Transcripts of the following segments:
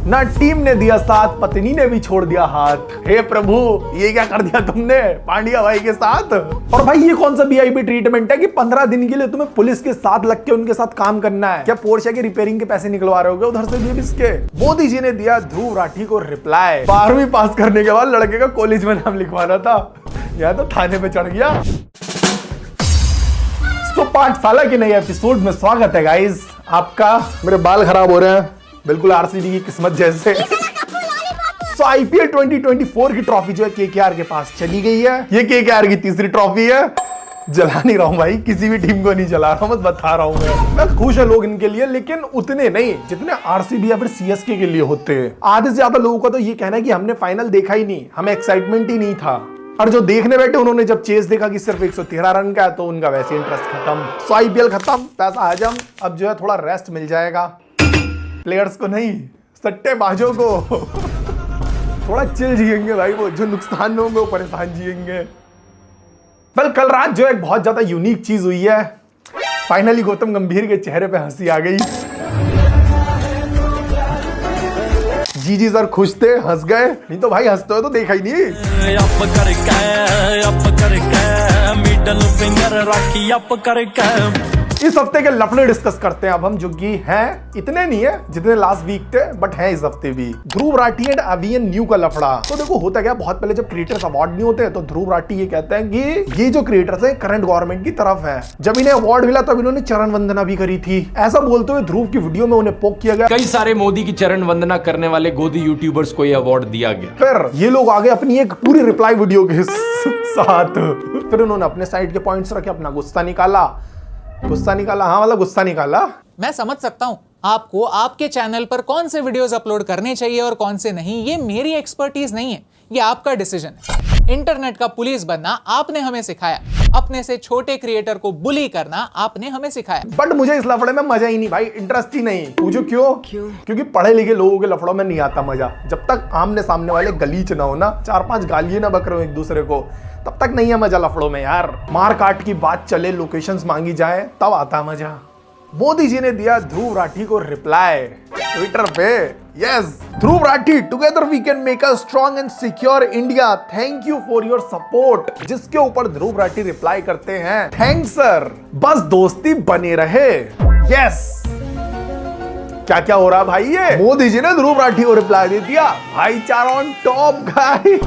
ना टीम ने दिया साथ, पत्नी ने भी छोड़ दिया हाथ। हे प्रभु, ये क्या कर दिया तुमने पांड्या भाई के साथ। और भाई ये कौन सा वीआईपी ट्रीटमेंट है कि 15 दिन के लिए तुम्हें पुलिस के साथ लग के उनके साथ काम करना है? क्या पोर्शे की रिपेयरिंग के पैसे निकलवा रहे हो उधर से भी इसके? मोदी जी ने दिया ध्रुव राठी को रिप्लाई, 12वीं पास करने के बाद लड़के का कॉलेज में नाम लिखवाना था, यह तो थाने पे चढ़ गया। तो पाठशाला के नए एपिसोड में स्वागत है गाइस आपका। मेरे बाल खराब हो रहे हैं बिल्कुल आरसीबी की किस्मत जैसे। तो आईपीएल 2024 की ट्रॉफी जो है केकेआर के पास चली गई है। ये केकेआर की तीसरी ट्रॉफी है। जला नहीं रहा हूं भाई, किसी भी टीम को नहीं जला रहा हूं, बस बता रहा हूं मैं खुश है लोग इनके लिए, लेकिन उतने नहीं जितने आरसीबी या फिर सीएसके के लिए होते हैं। आधे से ज्यादा लोगों का तो ये कहना है कि हमने फाइनल देखा ही नहीं, हमें एक्साइटमेंट ही नहीं था। और जो देखने बैठे उन्होंने जब चेस देखा कि सिर्फ 113 रन का है तो उनका वैसे इंटरेस्ट खत्म। सो आईपीएल खत्म, पैसा हजम, अब जो है थोड़ा रेस्ट मिल जाएगा प्लेयर्स को नहीं, सट्टेबाजों को। थोड़ा चिल जिएंगे भाई, वो जो नुकसान में होंगे वो परेशान जिएंगे। वेल कल रात जो एक बहुत ज्यादा यूनिक चीज हुई है, फाइनली गौतम गंभीर के चेहरे पे हंसी आ गई। जी सर खुश थे, हंस गए, नहीं तो भाई हंसते हो तो देखा ही नहीं। इस हफ्ते के लफड़े डिस्कस करते हैं अब हम, जो कि हैं इतने नहीं है जितने लास्ट वीक थे, बट हैं इस हफ्ते भी। Dhruv Rathee and Avian new का लफड़ा। तो देखो होता क्या, बहुत पहले जब क्रिएटर्स अवार्ड नहीं होते तो ध्रुव राठी ये कहते हैं कि ये जो क्रिएटर्स हैं करंट गवर्नमेंट की तरफ है। जब इन्हें अवार्ड मिला तब इन्होंने चरण वंदना भी करी थी। ऐसा बोलते हुए ध्रुव की वीडियो में उन्हें पोक किया गया। कई सारे मोदी की चरण वंदना करने वाले गोदी यूट्यूबर्स को यह अवार्ड दिया गया। फिर ये लोग आगे अपनी एक पूरी रिप्लाई वीडियो के साथ फिर उन्होंने अपने साइड के पॉइंट्स रखे, अपना गुस्सा निकाला। हाँ मतलब गुस्सा निकाला। मैं समझ सकता हूं आपको आपके चैनल पर कौन से वीडियोस अपलोड करने चाहिए और कौन से नहीं, ये मेरी एक्सपर्टीज नहीं है, ये आपका डिसीजन है। इंटरनेट का पुलिस बनना आपने हमें सिखाया, अपने से छोटे क्रिएटर को बुली करना आपने हमें सिखाया। बट मुझे इस लफड़े में मजा ही नहीं भाई, इंटरेस्ट ही नहीं। पूछो क्यों? क्योंकि पढ़े लिखे लोगों के लफड़ों में नहीं आता मजा। जब तक आमने सामने वाले गलीच ना हो ना, 4-5 गालियां ना बक रहे हो एक दूसरे को, तब तक नहीं है मजा लफड़ों में यार। मार काट की बात चले, लोकेशंस मांगी जाए, तब आता मजा। मोदी जी ने दिया ध्रुव राठी को रिप्लाई ट्विटर पे। Yes, Dhruv Rathee, together we can make a strong and secure India, thank you for your support. जिसके ऊपर ध्रुव राठी रिप्लाई करते हैं, थैंक्स सर, बस दोस्ती बनी रहे। यस, क्या क्या हो रहा भाई, ये मोदी जी ने ध्रुव राठी को रिप्लाई दे दिया, भाईचारा ऑन टॉप गाइस,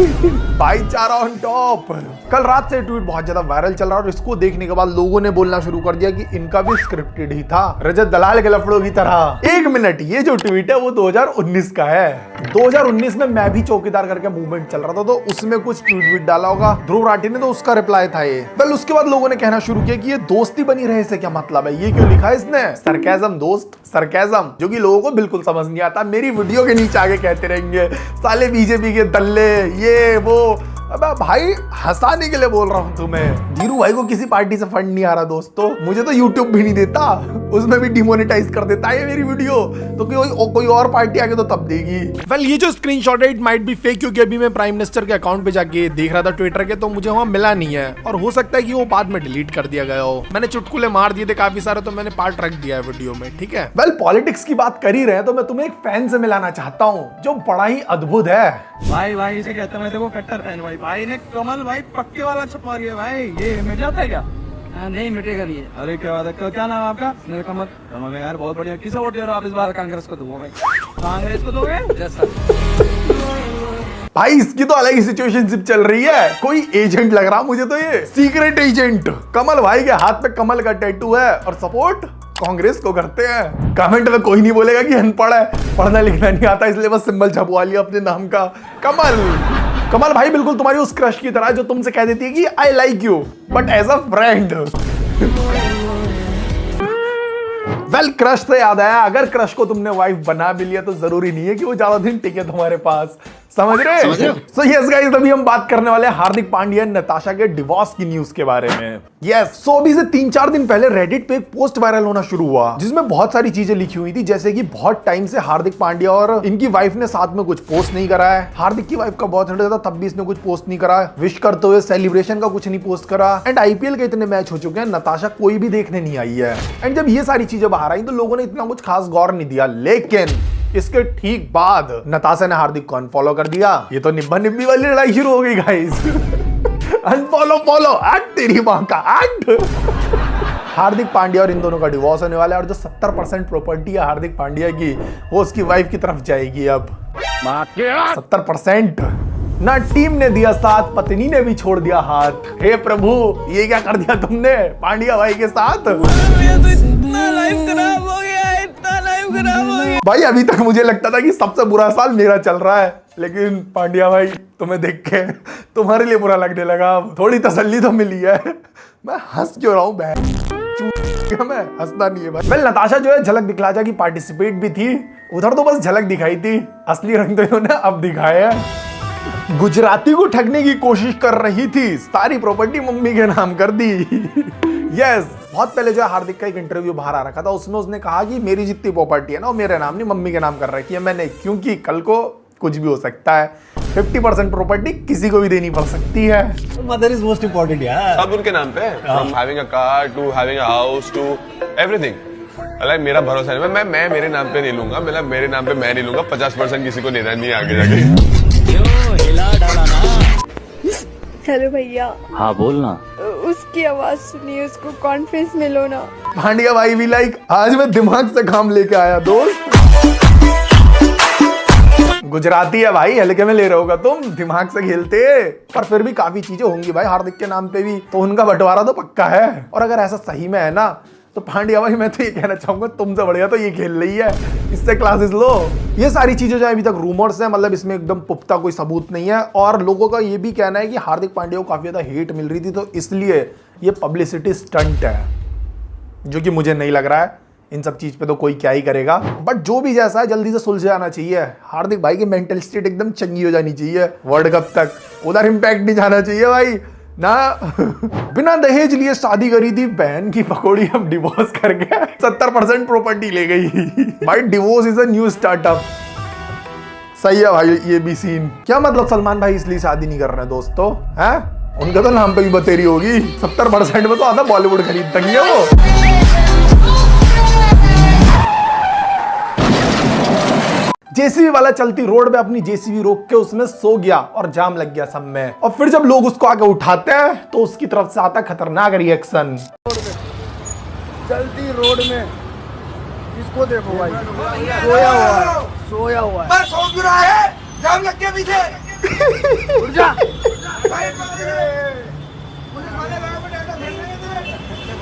भाईचारा ऑन टॉप। कल रात से ट्वीट बहुत ज्यादा वायरल चल रहा है और इसको देखने के बाद लोगों ने बोलना शुरू कर दिया कि इनका भी स्क्रिप्टेड ही था, रजत दलाल के लफड़ों की तरह। एक मिनट, ये जो ट्वीट है वो 2019 का है। 2019 में मैं भी चौकीदार करके मूवमेंट चल रहा था, तो उसमें कुछ ट्वीट डाला होगा ध्रुव राठी ने, तो उसका रिप्लाई था ये। वेल उसके बाद लोगों ने कहना शुरू किया कि ये दोस्ती बनी रहे से क्या मतलब है, ये क्यों लिखा है इसने? सरकाज़म दोस्त, सरकाज़म, जो कि लोगों को बिल्कुल समझ नहीं आता। मेरी वीडियो के नीचे आगे कहते रहेंगे साले बीजेपी के दल्ले, ये वो। अबे भाई हंसाने के लिए बोल रहा हूं तुम्हें। धीरू भाई को किसी पार्टी से फंड नहीं आ रहा दोस्तों, मुझे तो यूट्यूब भी नहीं देता, उसमें भी डिमोनेटाइज कर देता है मेरी वीडियो, तो कोई और पार्टी आगे तो तब देगी। वेल ये जो स्क्रीनशॉट है इट माइट बी फेक, क्योंकि अभी मैं प्राइम मिनिस्टर के अकाउंट पे जाके देख रहा था ट्विटर के, तो मुझे वहां मिला नहीं है, और हो सकता है कि वो बाद में डिलीट कर दिया गया हो। मैंने चुटकुले मार दिए थे काफी सारे, तो मैंने पार्ट रख दिया है वीडियो में, ठीक है। वेल पॉलिटिक्स की बात कर ही रहे हैं तो मैं तुम्हें एक फैन से मिलाना चाहता हूँ जो बड़ा ही अद्भुत है। भाई इसे कहता मैं देखो कट्टर फैन भाई ने कमल भाई पक्के वाला छपवा दिया भाई, ये मिट जाता है क्या? नहीं मिटेगा नहीं। अरे क्या बात है, क्या नाम है आपका? मेरा कमल। कमल यार बहुत बढ़िया। किसे वोट दे रहे हो आप इस बार? कांग्रेस को दोगे? कांग्रेस को दोगे? जैसा भाई इसकी तो अलग ही सिचुएशनशिप चल रही है, कोई एजेंट लग रहा मुझे तो, ये सीक्रेट एजेंट। कमल भाई के हाथ पे कमल का टैटू है और सपोर्ट कांग्रेस को करते हैं। कमेंट में कोई नहीं बोलेगा कि अनपढ़ है, पढ़ना लिखना नहीं आता, इसलिए बस सिंबल छपवा लिया अपने नाम का, कमल भाई बिल्कुल तुम्हारी उस क्रश की तरह जो तुमसे कह देती है कि I like you but as a friend. Well crush से याद आया, अगर क्रश को तुमने वाइफ बना भी लिया तो जरूरी नहीं है कि वो ज्यादा दिन टिके तुम्हारे पास, समझ रहे? सो यस गाइस, अभी हम बात करने वाले हैं हार्दिक पांड्या नताशा के डिवोर्स की न्यूज के बारे में। यस, सो अभी से 3-4 दिन पहले रेडिट पे एक पोस्ट वायरल होना शुरू हुआ जिसमें बहुत सारी चीजें लिखी हुई थी, जैसे कि बहुत टाइम से हार्दिक पांड्या और इनकी वाइफ ने साथ में कुछ पोस्ट नहीं करा है, हार्दिक की वाइफ का बर्थडे था तब भी इसने कुछ पोस्ट नहीं करा, विश करते हुए सेलिब्रेशन का कुछ नहीं पोस्ट करा, एंड आईपीएल के इतने मैच हो चुके हैं, नताशा कोई भी देखने नहीं आई है। एंड जब ये सारी चीजें बाहर आई तो लोगों ने इतना कुछ खास गौर नहीं दिया, लेकिन इसके ठीक बाद नताशा ने हार्दिक को अनफॉलो कर दिया। ये तो निब्बा निब्बी वाली लड़ाई शुरू हो गई गाइस। अनफॉलो फॉलो एट तेरी मां का एट। हार्दिक पांड्या और इन दोनों का डिवोर्स होने वाला है और जो 70% प्रॉपर्टी है हार्दिक पांड्या की वो उसकी वाइफ की तरफ जाएगी। अब 70%। ना टीम ने दिया साथ, पत्नी ने भी छोड़ दिया हाथ। हे प्रभु, ये क्या कर दिया तुमने पांड्या भाई के साथ? इतना लाइफ खराब हो गया, इतना लाइफ खराब हो गया। भाई अभी तक मुझे लगता था कि सबसे बुरा साल मेरा चल रहा है, लेकिन पांड्या भाई तुम्हें देख के तुम्हारे लिए बुरा लगने लगा। अब थोड़ी तसल्ली तो मिली है। मैं हंस क्यों रहा हूँ? मैं हंसना नहीं है भाई। वेल नताशा जो है झलक दिखलाजा की पार्टिसिपेट भी थी, उधर तो बस झलक दिखाई थी, असली रंग तो इन्होंने अब दिखाया है। गुजराती को ठगने की कोशिश कर रही थी, सारी प्रॉपर्टी मम्मी के नाम कर दी। यस, बहुत पहले जो हार्दिक का एक इंटरव्यू बाहर आ रखा था, उसमें उसने कहा कि मेरी जितनी प्रॉपर्टी है ना वो मेरे नाम नहीं मम्मी के नाम कर रखी है मैंने, क्योंकि कल को कुछ भी हो सकता है। 50% प्रॉपर्टी किसी को भी देनी पड़ सकती है। मदर इज मोस्ट इम्पोर्टेंट यार। सब उनके नाम पे, from having a car to having a house to everything. Like मेरा भरोसा नहीं, मैं मेरे नाम पे नहीं लूंगा, मतलब मेरे नाम पे मैं नहीं लूंगा। 50% किसी को देना नहीं आगे जाके। हेलो भैया। हाँ बोलना। उसकी आवाज सुनिए, उसको कॉन्फ्रेंस में लो ना। पांड्या भाई भी लाइक आज मैं दिमाग से काम लेके आया दोस्त। गुजराती है भाई, हल्के में ले रहे होगा तुम, दिमाग से खेलते। पर फिर भी काफी चीजें होंगी भाई हार्दिक के नाम पे भी, तो उनका बंटवारा तो पक्का है। और अगर ऐसा सही में है ना तो पांड्या भाई मैं तो ये कहना चाहूंगा तुमसे बढ़िया तो ये खेल रही है, इससे क्लासेस लो। ये सारी चीजें जो अभी तक रूमर्स हैं, मतलब इसमें एकदम पुख्ता कोई सबूत नहीं है। और लोगों का ये भी कहना है कि हार्दिक पांड्या को काफी ज्यादा हेट मिल रही थी, तो इसलिए ये पब्लिसिटी स्टंट है, जो कि मुझे नहीं लग रहा है। इन सब चीज पे तो कोई क्या ही करेगा, बट जो भी जैसा है जल्दी से सुलझ जाना चाहिए। हार्दिक भाई की मेंटल स्टेट एकदम चंगी हो जानी चाहिए वर्ल्ड कप तक, उधर इम्पैक्ट नहीं जाना चाहिए भाई ना। बिना दहेज लिए शादी करी थी बहन की पकौड़ी, अब डिवोर्स कर गया, 70% प्रॉपर्टी ले गई। भाई divorce is a new startup. सही है भाई ये भी सीन। क्या मतलब सलमान भाई इसलिए शादी नहीं कर रहे हैं दोस्तों, हैं? उनके तो नाम पे भी बतेरी होगी। 70% में तो आधा बॉलीवुड खरीद देंगे वो। जेसीबी वाला चलती रोड पे अपनी जेसीबी रोक के उसमें सो गया और जाम लग गया सब में। और फिर जब लोग उसको आगे उठाते हैं तो उसकी तरफ से आता खतरनाक रिएक्शन। चलती रोड में इसको देखो भाई, सोया हुआ है, सोया हुआ है। बस सो क्यों रहा है? जाम लग गया पीछे। उठ जा।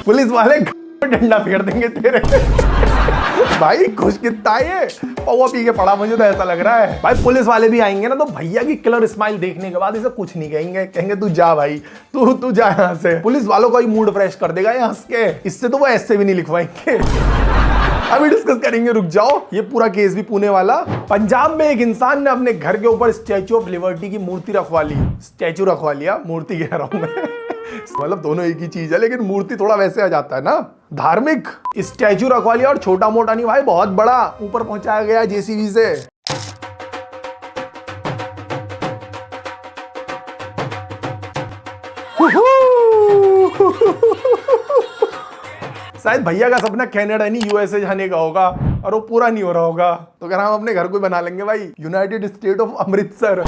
पुलिस वाले डंडा फेर देंगे तेरे। भाई खुश कितना है, पौवा पी के पड़ा, मुझे तो ऐसा लग रहा है। भाई पुलिस वाले भी आएंगे ना तो भैया की किलर स्माइल देखने के बाद इसे कुछ नहीं कहेंगे, कहेंगे तू जा भाई, तू जा यहाँ से। पुलिस वालों का ही मूड फ्रेश कर देगा ये हंस के, इससे तो वो ऐसे भी नहीं लिखवाएंगे। अभी डिस्कस करेंगे, रुक जाओ। ये पूरा केस भी पुणे वाला। पंजाब में एक इंसान ने अपने घर के ऊपर स्टैचू ऑफ लिबर्टी की मूर्ति रखवा ली। स्टैचू रखवा लिया, मूर्ति कह रहा हूं मैं। मतलब दोनों एक ही चीज है, लेकिन मूर्ति थोड़ा वैसे आ जाता है ना, धार्मिक। स्टैचू रखवा लिया और छोटा मोटा नहीं भाई, बहुत बड़ा ऊपर पहुंचाया गया जेसीबी से। शायद भैया का सपना कनाडा नहीं यूएसए जाने का होगा और वो पूरा नहीं हो रहा होगा, तो क्या हम अपने घर को बना लेंगे भाई, यूनाइटेड स्टेट ऑफ अमृतसर।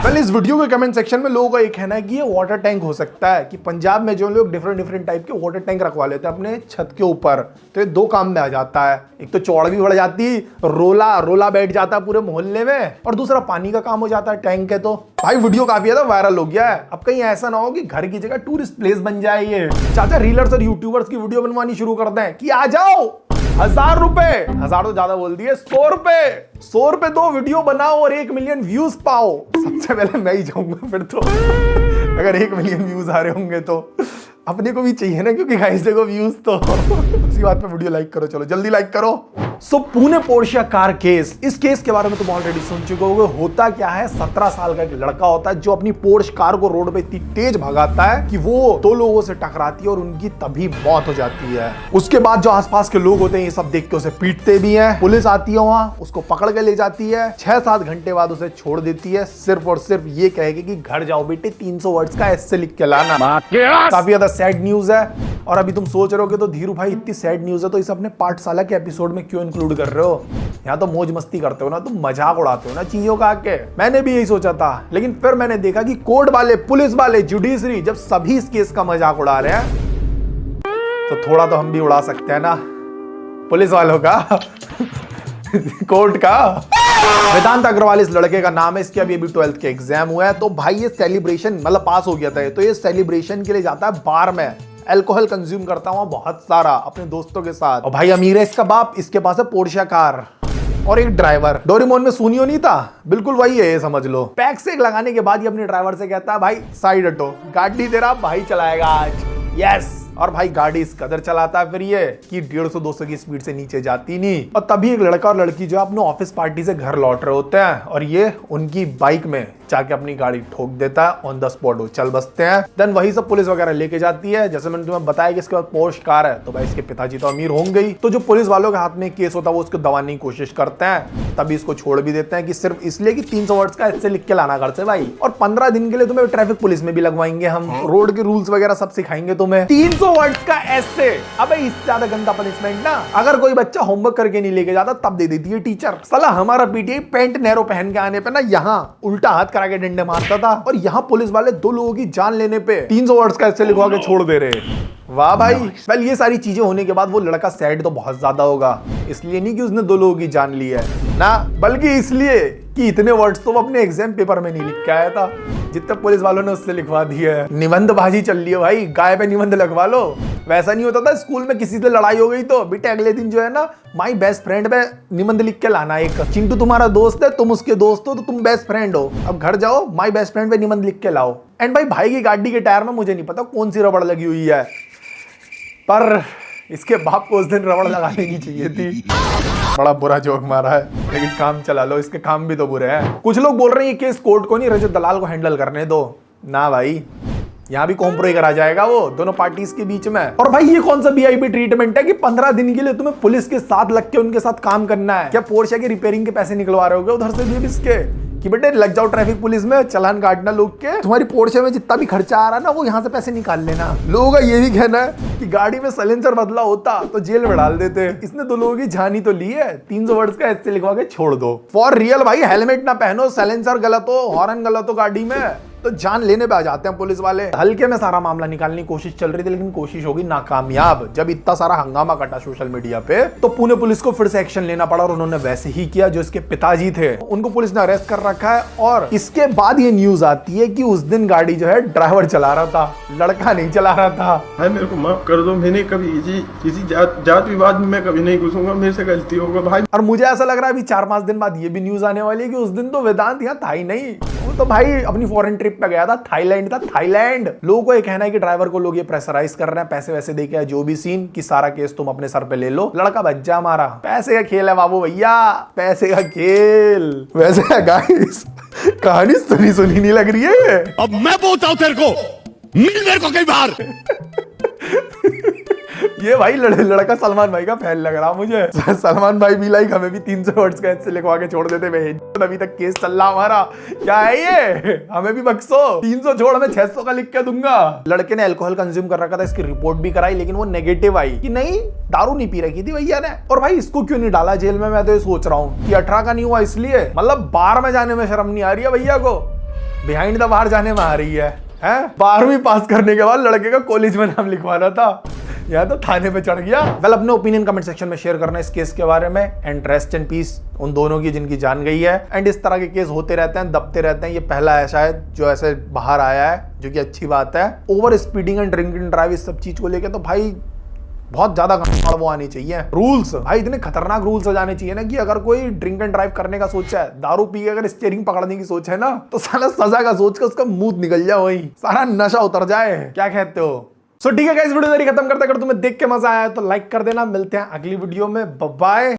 पहले इस वीडियो के कमेंट सेक्शन में लोगों का ये कहना है कि ये वाटर टैंक हो सकता है, कि पंजाब में जो लोग डिफरेंट टाइप के वाटर टैंक रखवा लेते हैं अपने छत के ऊपर, तो ये दो काम में आ जाता है। एक तो चौड़ भी बढ़ जाती, रोला बैठ जाता है पूरे मोहल्ले में, और दूसरा पानी का काम हो जाता है टैंक के। तो भाई वीडियो काफी ज्यादा वायरल हो गया है। अब कहीं ऐसा ना हो कि घर की जगह टूरिस्ट प्लेस बन जाए ये। चाचा रीलर्स और यूट्यूबर्स की वीडियो बनवानी शुरू कर दें कि आ जाओ, 1000 रुपए, 1000 तो ज्यादा बोल दिए, 100 रुपए दो, वीडियो बनाओ और 1 मिलियन व्यूज पाओ। सबसे पहले मैं ही जाऊंगा फिर तो। अगर 1 मिलियन व्यूज आ रहे होंगे तो अपने को भी चाहिए ना, क्योंकि गाइस देखो व्यूज तो। उसी बात पे वीडियो लाइक करो, चलो जल्दी लाइक करो। सो पुणे पोर्शिया कार केस, इस केस के बारे में तुम ऑलरेडी सुन चुके होगे। होता क्या है, 17 साल का एक लड़का होता है जो अपनी पोर्श कार को रोड पे इतनी तेज भगाता है कि वो 2 लोगों से टकराती है और उनकी तभी मौत हो जाती है। उसके बाद जो आसपास के लोग होते हैं ये सब देख के उसे पीटते भी हैं। पुलिस आती है वहां, उसको पकड़ के ले जाती है, 6-7 घंटे बाद उसे छोड़ देती है, सिर्फ और सिर्फ ये कहेगी कि घर जाओ बेटे, 300 वर्ड्स का ऐसे लिख के लाना। काफी ज्यादा सैड न्यूज है। और अभी तुम सोच रहे हो कि तो धीरू भाई इतनी सैड न्यूज है तो इसे अपने पाठशाला के एपिसोड में क्यों इंक्लूड कर रहे हो? यहाँ तो मौज मस्ती करते हो ना, तुम मजाक उड़ाते हो ना चीजों का आके। मैंने भी यही सोचा था, लेकिन फिर मैंने देखा कि कोर्ट वाले, पुलिस वाले, जुडिशरी जब सभी इस केस का मजाक उड़ा रहे हैं तो थोड़ा तो हम भी उड़ा सकते हैं ना पुलिस वालों का कोर्ट का। वेदांत अग्रवाल इस लड़के का नाम है। इसके अभी 12th के एग्जाम हुआ है, तो भाई ये सेलिब्रेशन मतलब पास हो गया था, तो ये सेलिब्रेशन के लिए जाता है बार में, अल्कोहल कंज्यूम करता हूँ बहुत सारा अपने दोस्तों के साथ। और भाई अमीर है इसका बाप, इसके पास है पोर्शे कार और एक ड्राइवर। डोरेमोन में सुनियो नहीं था, बिल्कुल वही है ये समझ लो। पैक से लगाने के बाद ये अपने ड्राइवर से कहता है भाई साइड हटो, गाड़ी तेरा भाई चलाएगा आज। यस। और भाई गाड़ी इस कदर चलाता है फिर ये कि 150-200 की स्पीड से नीचे जाती नहीं। और तभी एक लड़का और लड़की जो है अपने ऑफिस पार्टी से घर लौट रहे होते हैं और ये उनकी बाइक में जाके अपनी गाड़ी ठोक देता है, ऑन द स्पॉट वो चल बसते हैं। देन वही सब पुलिस वगैरह लेके जाती है। जैसे मैंने तुम्हें बताया कि इसके बाद पोर्श कार है, तो भाई इसके पिताजी तो अमीर होंगे ही, तो जो पुलिस वालों के हाथ में केस होता है वो उसको दबाने की कोशिश करते हैं। तभी इसको छोड़ भी देते हैं कि सिर्फ इसलिए कि 300 वर्ड्स का ऐसे लिख के लाना घर से भाई, और 15 दिन के लिए तुम्हें ट्रैफिक पुलिस में भी लगवाएंगे हम, रोड के रूल्स वगैरह सब सिखाएंगे तुम्हें। 300 वर्ड्स का ऐसे। अबे इससे ज्यादा गंदा पनिशमेंट ना अगर कोई बच्चा होमवर्क करके नहीं लेके जाता तब दे देती है टीचर। साला हमारा पीटीआई पैंट नैरो पहन के आने पे ना यहाँ उल्टा हाथ करा के डंडे मारता था, और यहाँ पुलिस वाले 2 लोगों की जान लेने पे 300 वर्ड्स का ऐसे लिखवा के छोड़ दे रहे। वाह भाई। वेल ये सारी चीजें होने के बाद वो लड़का सैड तो बहुत ज्यादा होगा, इसलिए नहीं कि उसने 2 लोगों की जान ली है ना, बल्कि इसलिए कि इतने वर्ड्स तो वो अपने एग्जाम पेपर में नहीं लिख के आया था जितने पुलिस वालों ने उससे लिखवा दिए है। निबंधबाजी चल रही है भाई, गाय पे निबंध लगवा लो। वैसा नहीं होता था स्कूल में किसी से लड़ाई हो गई तो बेटा अगले दिन जो है ना माई बेस्ट फ्रेंड पे निबंध लिख के लाना। एक चिंटू तुम्हारा दोस्त है, तुम उसके दोस्त हो, तो तुम बेस्ट फ्रेंड हो, अब घर जाओ माई बेस्ट फ्रेंड पे निबंध लिख के लाओ। एंड भाई की गाड़ी के टायर में मुझे नहीं पता कौन सी रबड़ लगी हुई है, पर इसके बाप को उस दिन रबड़ लगाने की चाहिए थी। बड़ा बुरा जोक मारा है, लेकिन काम चला लो, इसके काम भी तो बुरे हैं। कुछ लोग बोल रहे हैं ये केस कोर्ट को नहीं रजत दलाल को हैंडल करने दो ना भाई, यहाँ भी कॉम्प्रोमाइज करा जाएगा वो दोनों पार्टीज के बीच में। और भाई ये कौन सा वीआईपी ट्रीटमेंट है कि 15 दिन के लिए तुम्हें पुलिस के साथ लग के उनके साथ काम करना है? क्या पोर्शे की रिपेयरिंग के पैसे निकलवा रहे होगे उधर से भी इसके कि बेटे लग जाओ ट्रैफिक पुलिस में, चलान काटना लोग के, तुम्हारी पोर्शे में जितना भी खर्चा आ रहा है ना वो यहाँ से पैसे निकाल लेना। लोगों का ये भी कहना है कि गाड़ी में साइलेंसर बदला होता तो जेल में डाल देते। इसने 2 लोगों की जान ही तो ली है, 300 वर्ड्स का ऐसे लिखवा के छोड़ दो। फॉर रियल भाई, हेलमेट ना पहनो, साइलेंसर गलत हो, हॉर्न गलत हो गाड़ी में तो जान लेने पे आ जाते हैं पुलिस वाले। हल्के में सारा मामला निकालने की कोशिश चल रही थी, लेकिन कोशिश होगी नाकामयाब। जब इतना सारा हंगामा कटा सोशल मीडिया पे तो पुणे पुलिस को फिर से एक्शन लेना पड़ा और उन्होंने वैसे ही किया। जो इसके पिताजी थे उनको पुलिस ने अरेस्ट कर रखा है, और इसके बाद ये न्यूज आती है कि उस दिन गाड़ी जो है ड्राइवर चला रहा था, लड़का नहीं चला रहा था। भाई मेरे को माफ कर दो, मैंने कभी किसी जात विवाद में मैं कभी नहीं घुसूंगा, मेरे से गलती होगा भाई। और मुझे ऐसा लग रहा है अभी 4-5 दिन बाद ये भी न्यूज आने वाली है कि उस दिन तो वेदांत यहाँ था ही नहीं, वो तो भाई अपनी फॉरेन ट्रिप पे गया था, थाईलैंड। लोगों को ये कहना है कि ड्राइवर को लोग ये प्रेशराइज कर रहे हैं, पैसे वैसे दे के जो भी सीन कि सारा केस तुम अपने सर पे ले लो, लड़का बच्चा हमारा। पैसे का खेल है बाबू भैया, पैसे का खेल। वैसे गाइस कहानी सुनी नहीं लग रही है। अब मैं बोलता हूं तेरे को, मिल मेरे को कई बार। ये भाई लड़का सलमान भाई का फैन लग रहा मुझे। सलमान भाई भी लाइक हमें भी 300 वर्ड्स का ऐसे लिखवा के छोड़ देते। अभी तक केस चल रहा हमारा, क्या है ये, हमें भी बख्शो। 300 छोड़, मैं 600 का लिख के दूंगा। लड़के ने अल्कोहल कंज्यूम कर रखा था, इसकी रिपोर्ट भी कराई, लेकिन वो नेगेटिव आई कि नहीं दारू नहीं पी रखी थी भैया ने। और भाई इसको क्यों नहीं डाला जेल में, मैं तो ये सोच रहा हूँ कि 18 का नहीं हुआ इसलिए, मतलब बार में जाने में शर्म नहीं आ रही है भैया को, बिहाइंड द बार जाने में आ रही है। 12वीं पास करने के बाद लड़के का कॉलेज में नाम लिखवाना था, यहाँ तो थाने पे चढ़ गया। वेल अपने ओपिनियन कमेंट सेक्शन में शेयर करना इस केस के बारे में। एंड रेस्ट इन पीस उन दोनों की जिनकी जान गई है। एंड इस तरह के केस होते रहते हैं, दबते रहते हैं। ये पहला है शायद जो ऐसे बाहर आया है, जो कि अच्छी बात है। Over speeding and drink and drive इस सब चीज को लेकर तो भाई बहुत ज्यादा वो आनी चाहिए रूल्स। भाई इतने खतरनाक रूल्स हो जाने चाहिए ना कि अगर कोई ड्रिंक एंड ड्राइव करने का सोचा है, दारू पी के अगर स्टीयरिंग पकड़ने की सोच है ना, तो साला सजा का सोच के उसका मुंह निकल जाए, वही सारा नशा उतर जाए। क्या कहते हो? सो ठीक है गाइस, वीडियो खत्म करते। अगर तुम्हें देख के मजा आया तो लाइक कर देना। मिलते हैं अगली वीडियो में, बाय बाय।